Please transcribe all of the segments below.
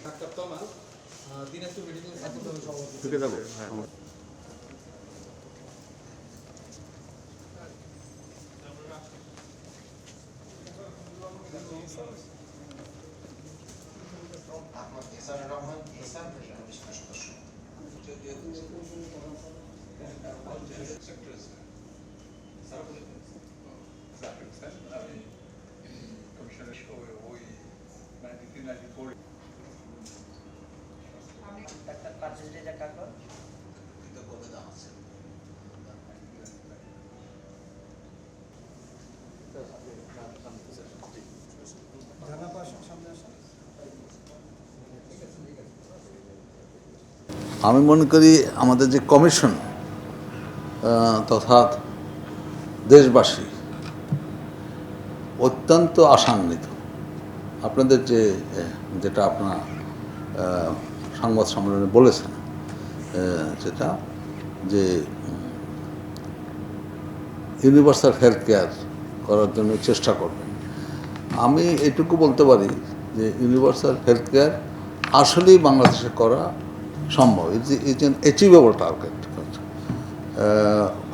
Doctor তমাল Dinajpur medical সভাপতি। ঢুকে যাবো। হ্যাঁ। আমি মনে করি আমাদের যে কমিশন তথা দেশবাসী অত্যন্ত আশান্বিত। আপনাদের যেটা আপনার সংবাদ সম্মেলনে বলেছেন যেটা যে ইউনিভার্সাল হেলথ কেয়ার করার জন্য চেষ্টা করবেন। আমি এটুকু বলতে পারি যে ইউনিভার্সাল হেলথ কেয়ার আসলেই বাংলাদেশে করা সম্ভব। It's an achievable target.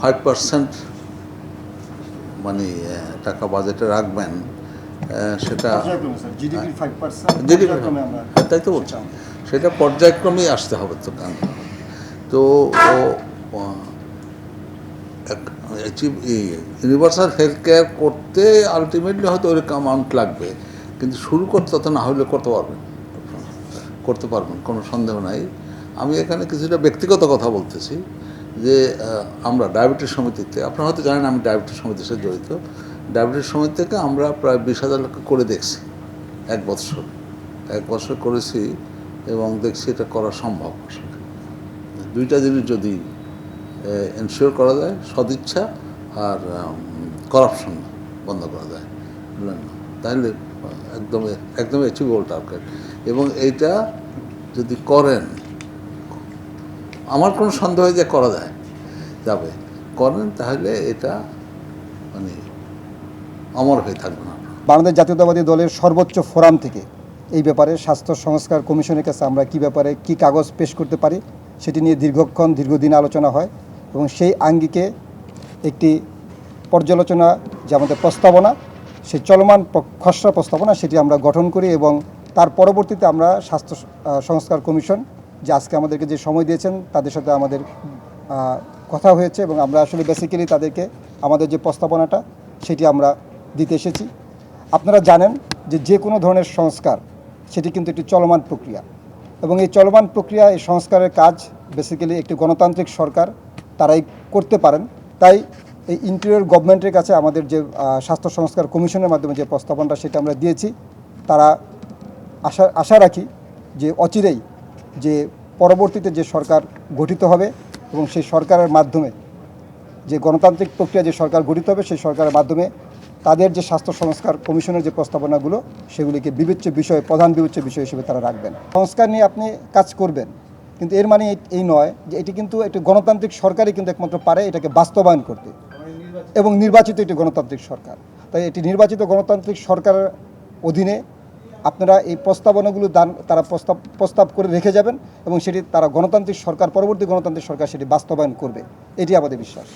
5% মানে টাকা বাজেটে রাখবেন সেটা তাই তো বলছি, সেটা পর্যায়ক্রমেই আসতে হবে। তো ইউনিভার্সাল হেলথ কেয়ার করতে আলটিমেটলি হয়তো ওই অ্যামাউন্ট লাগবে, কিন্তু শুরু করতে তত না হলে করতে পারবেন, কোনো সন্দেহ নাই। আমি এখানে কিছুটা ব্যক্তিগত কথা বলতেছি যে আমরা ডায়াবেটিস সমিতিতে, আপনারা হয়তো জানেন আমি ডায়াবেটিস সমিতির সাথে জড়িত। ডায়াবেটিস সমিতি থেকে আমরা প্রায় 20,000 লোক করে দেখছি এক বছর করেছি এবং দেখছি এটা করা সম্ভব। আসলে দুইটা জিনিস যদি এনশিওর করা যায়, সদিচ্ছা আর করাপশন বন্ধ করা যায়, বুঝলেন না, তাহলে একদম অ্যাচিভেবল টার্গেট। এবং এইটা যদি করেন, আমার কোনো সন্দেহ যে করা যাবে তাহলে এটা মানে অমর হয়ে থাকবে না। বাংলাদেশ জাতীয়তাবাদী দলের সর্বোচ্চ ফোরাম থেকে এই ব্যাপারে স্বাস্থ্য সংস্কার কমিশনের কাছে আমরা কি কাগজ পেশ করতে পারি সেটি নিয়ে দীর্ঘদিন আলোচনা হয় এবং সেই আঙ্গিকে একটি পর্যালোচনা যে আমাদের প্রস্তাবনা, সেই চলমান খসড়া প্রস্তাবনা সেটি আমরা গঠন করি এবং তার পরবর্তীতে আমরা স্বাস্থ্য সংস্কার কমিশন যে আজকে আমাদেরকে যে সময় দিয়েছেন তাদের সাথে আমাদের কথা হয়েছে এবং আমরা আসলে বেসিক্যালি তাদেরকে আমাদের যে প্রস্তাবনাটা সেটি আমরা দিতে এসেছি। আপনারা জানেন যে কোনো ধরনের সংস্কার সেটি কিন্তু একটি চলমান প্রক্রিয়া এবং এই চলমান প্রক্রিয়া, এই সংস্কারের কাজ বেসিক্যালি একটি গণতান্ত্রিক সরকার তারাই করতে পারেন। তাই এই ইন্টেরিয়র গভর্নমেন্টের কাছে আমাদের যে স্বাস্থ্য সংস্কার কমিশনের মাধ্যমে যে প্রস্তাবনাটা সেটা আমরা দিয়েছি, তারা আশা রাখি যে অচিরেই যে পরবর্তীতে যে সরকার গঠিত হবে এবং সেই সরকারের মাধ্যমে যে গণতান্ত্রিক প্রক্রিয়া যে সরকার গঠিত হবে সেই সরকারের মাধ্যমে তাদের যে স্বাস্থ্য সংস্কার কমিশনের যে প্রস্তাবনাগুলো সেগুলিকে প্রধান বিবেচ্য বিষয় হিসেবে তারা রাখবেন। সংস্কার নিয়ে আপনি কাজ করবেন, কিন্তু এর মানে এই নয় যে এটি কিন্তু একটি গণতান্ত্রিক সরকারই কিন্তু একমাত্র পারে এটাকে বাস্তবায়ন করতে, এবং নির্বাচিত একটি গণতান্ত্রিক সরকার। তাই এটি নির্বাচিত গণতান্ত্রিক সরকারের অধীনে আপনারা এই প্রস্তাবনাগুলো তারা প্রস্তাব করে রেখে যাবেন এবং সেটি তারা পরবর্তী গণতান্ত্রিক সরকার সেটি বাস্তবায়ন করবে, এটি আমাদের বিশ্বাস।